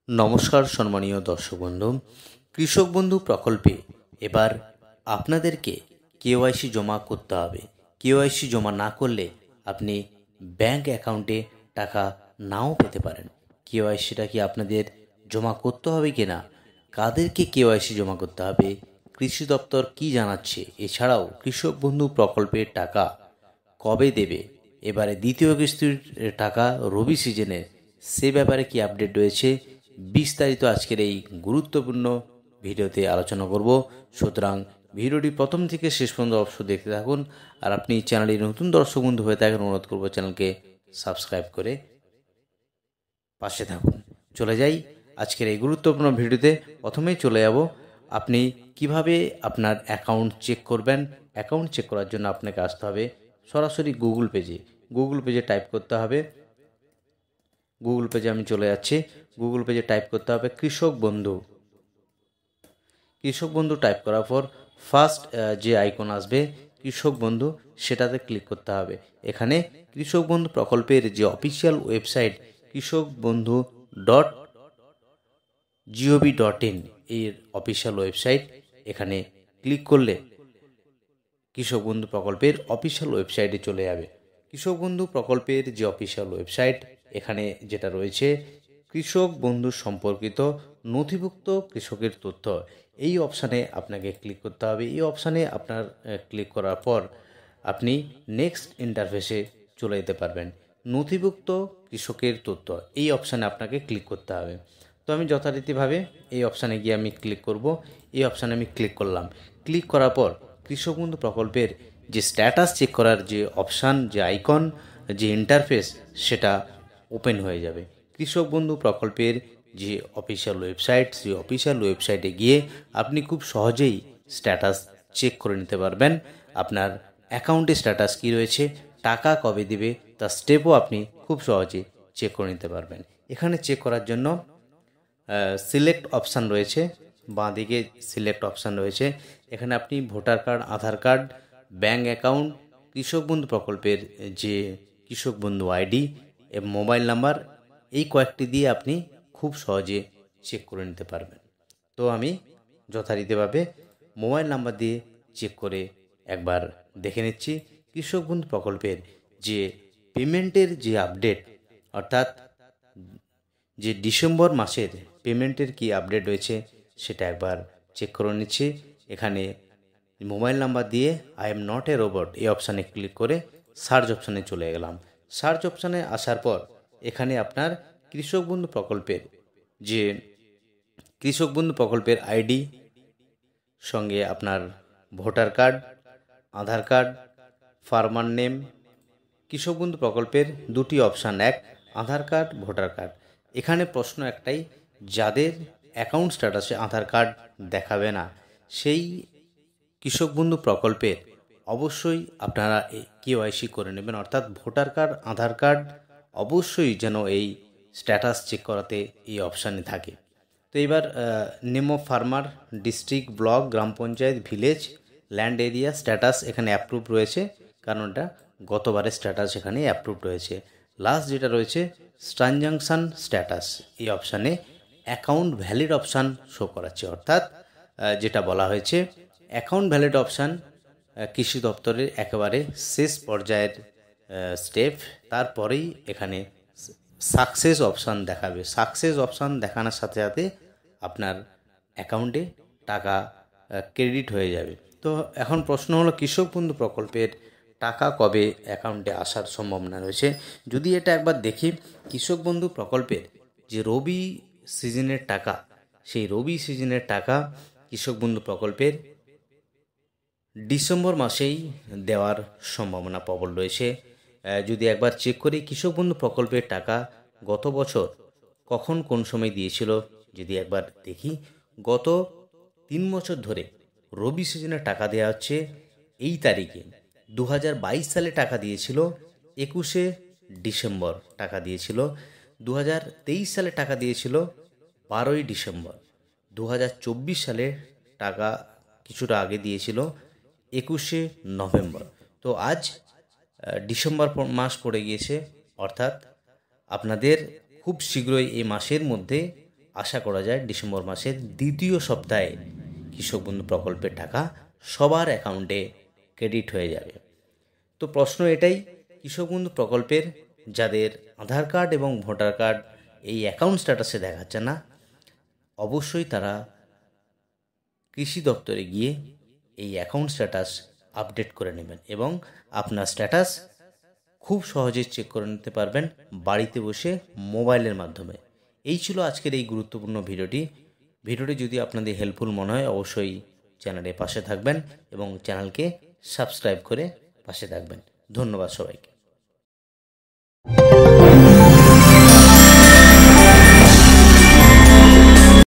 নমস্কার সম্মানীয় দর্শক বন্ধু, কৃষক বন্ধু প্রকল্পে এবার আপনাদেরকে কেওয়াইসি জমা করতে হবে। কেওয়াইসি জমা না করলে আপনি ব্যাংক অ্যাকাউন্টে টাকা নাও পেতে পারেন। কেওয়াইসিটা কি আপনাদের জমা করতে হবে কি না, কাদেরকে কেওয়াইসি জমা করতে হবে, কৃষি দপ্তর কি জানাচ্ছে, এছাড়াও কৃষক বন্ধু প্রকল্পের টাকা কবে দেবে, এবারে দ্বিতীয় কিস্তির টাকা রবি সিজনের, সে ব্যাপারে কি আপডেট রয়েছে বিস্তারিত আজকের এই গুরুত্বপূর্ণ ভিডিওতে আলোচনা করব। সুতরাং ভিডিওটি প্রথম থেকে শেষ পর্যন্ত অবশ্যই দেখতে থাকুন। আর আপনি চ্যানেলে নতুন দর্শক বন্ধু হয়ে থাকেন, অনুরোধ করব চ্যানেলকে সাবস্ক্রাইব করে পাশে থাকুন। চলে যাই আজকের এই গুরুত্বপূর্ণ ভিডিওতে। প্রথমেই চলে যাব আপনি কিভাবে আপনার অ্যাকাউন্ট চেক করবেন। অ্যাকাউন্ট চেক করার জন্য আপনাকে আসতে হবে সরাসরি গুগল পেজে টাইপ করতে হবে। গুগল পেজে আমি চলে যাচ্ছি। গুগল পেজে টাইপ করতে হবে কৃষক বন্ধু টাইপ করার পর ফার্স্ট যে আইকন আসবে কৃষক বন্ধু, সেটাতে ক্লিক করতে হবে। এখানে কৃষক বন্ধু প্রকল্পের যে অফিসিয়াল ওয়েবসাইট kৃষকবন্ধু.gov.in এর অফিসিয়াল ওয়েবসাইট, এখানে ক্লিক করলে কৃষক বন্ধু প্রকল্পের অফিসিয়াল ওয়েবসাইটে চলে যাবে। কৃষক বন্ধু প্রকল্পের যে অফিসিয়াল ওয়েবসাইট, এখানে যেটা রয়েছে কৃষক বন্ধু সম্পর্কিত নথিভুক্ত কৃষকের তথ্য, এই অপশানে আপনাকে ক্লিক করতে হবে। এই অপশানে আপনার ক্লিক করার পর আপনি নেক্সট ইন্টারফেসে চলে যেতে পারবেন। নথিভুক্ত কৃষকের তথ্য, এই অপশানে আপনাকে ক্লিক করতে হবে। তো আমি যথারীতিভাবে এই অপশানে গিয়ে আমি ক্লিক করব। এই অপশানে আমি ক্লিক করলাম। ক্লিক করার পর কৃষক বন্ধু প্রকল্পের যে স্ট্যাটাস চেক করার যে অপশান, যে আইকন, যে ইন্টারফেস, সেটা ওপেন হয়ে যাবে। কৃষক বন্ধু প্রকল্পের যে অফিসিয়াল ওয়েবসাইট, সেই অফিসিয়াল ওয়েবসাইটে গিয়ে আপনি খুব সহজেই স্ট্যাটাস চেক করে নিতে পারবেন। আপনার অ্যাকাউন্টে স্ট্যাটাস কী রয়েছে, টাকা কবে দেবে, তার স্টেপও আপনি খুব সহজে চেক করে নিতে পারবেন। এখানে চেক করার জন্য সিলেক্ট অপশান রয়েছে, বাঁ দিকে সিলেক্ট অপশান রয়েছে। এখানে আপনি ভোটার কার্ড, আধার কার্ড, ব্যাঙ্ক অ্যাকাউন্ট, কৃষক বন্ধু প্রকল্পের যে কৃষক বন্ধু আইডি এবং মোবাইল নাম্বার, এই কয়েকটি দিয়ে আপনি খুব সহজে চেক করে নিতে পারবেন। তো আমি যথারীতিভাবে মোবাইল নাম্বার দিয়ে চেক করে একবার দেখে নিচ্ছি কৃষক বন্ধু প্রকল্পের যে পেমেন্টের যে আপডেট, অর্থাৎ যে ডিসেম্বর মাসের পেমেন্টের কি আপডেট রয়েছে সেটা একবার চেক করে নিচ্ছি। এখানে মোবাইল নাম্বার দিয়ে I am not a robot এই অপশানে ক্লিক করে সার্চ অপশানে চলে গেলাম। সার্চ অপশানে আসার পর এখানে আপনার কৃষক বন্ধু প্রকল্পের আইডি সঙ্গে আপনার ভোটার কার্ড, আধার কার্ড, ফার্মার নেম, কৃষক বন্ধু প্রকল্পের দুটি অপশান, এক আধার কার্ড, ভোটার কার্ড। এখানে প্রশ্ন একটাই, যাদের অ্যাকাউন্ট স্ট্যাটাসে আধার কার্ড দেখাবে না, সেই কৃষক বন্ধু প্রকল্পের অবশ্যই আপনারা কেওয়াইসি করে নেবেন, অর্থাৎ ভোটার কার্ড, আধার কার্ড অবশ্যই যেন এই স্ট্যাটাস চেক করাতে এই অপশানে থাকে। তো এবার name of farmer, district, block, gram panchayat, village, land area, status এখানে অ্যাপ্রুভ রয়েছে, কারণ এটা গতবারের স্ট্যাটাস এখানে অ্যাপ্রুভ রয়েছে। লাস্ট যেটা রয়েছে ট্রানজাকশান স্ট্যাটাস, এই অপশানে অ্যাকাউন্ট ভ্যালিড অপশান শো করাচ্ছে, অর্থাৎ যেটা বলা হয়েছে অ্যাকাউন্ট ভ্যালিড অপশান কৃষি দপ্তরের একেবারে শেষ পর্যায়ের স্টেপ। তারপরেই এখানে সাকসেস অপশান দেখাবে। সাকসেস অপশান দেখানোর সাথে সাথে আপনার অ্যাকাউন্টে টাকা ক্রেডিট হয়ে যাবে। তো এখন প্রশ্ন হলো কৃষক বন্ধু প্রকল্পের টাকা কবে অ্যাকাউন্টে আসার সম্ভাবনা রয়েছে। যদি এটা একবার দেখি, কৃষক বন্ধু প্রকল্পের যে রবি সিজনের টাকা, সেই রবি সিজনের টাকা কৃষক বন্ধু প্রকল্পের ডিসেম্বর মাসেই দেওয়ার সম্ভাবনা প্রবল রয়েছে। যদি একবার চেক করি কৃষক বন্ধু প্রকল্পের টাকা গত বছর কখন কোন সময় দিয়েছিল, যদি একবার দেখি, গত 3 বছর ধরে রবি সিজনে টাকা দেওয়া হচ্ছে। এই তারিখে 2022 সালে টাকা দিয়েছিল, 21শে ডিসেম্বর টাকা দিয়েছিল। 2023 সালে টাকা দিয়েছিল 12ই ডিসেম্বর। 2024 সালে টাকা কিছুটা আগে দিয়েছিল 21শে নভেম্বর। তো আজ ডিসেম্বর মাস পড়ে গিয়েছে, অর্থাৎ আপনাদের খুব শীঘ্রই এই মাসের মধ্যে আশা করা যায় ডিসেম্বর মাসের দ্বিতীয় সপ্তাহে কৃষক বন্ধু প্রকল্পের টাকা সবার অ্যাকাউন্টে ক্রেডিট হয়ে যাবে। তো প্রশ্ন এটাই, কৃষক বন্ধু প্রকল্পের যাদের আধার কার্ড এবং ভোটার কার্ড এই অ্যাকাউন্ট স্ট্যাটাসে দেখাচ্ছে না, অবশ্যই তারা কৃষি দপ্তরে গিয়ে এই অ্যাকাউন্ট স্ট্যাটাস আপডেট করে নেবেন এবং আপনার স্ট্যাটাস খুব সহজে চেক করে নিতে পারবেন বাড়িতে বসে মোবাইলের মাধ্যমে। এই ছিল আজকের এই গুরুত্বপূর্ণ ভিডিওটি যদি আপনাদের হেল্পফুল মনে হয় অবশ্যই চ্যানেলের পাশে থাকবেন এবং চ্যানেলকে সাবস্ক্রাইব করে পাশে থাকবেন। ধন্যবাদ সবাইকে।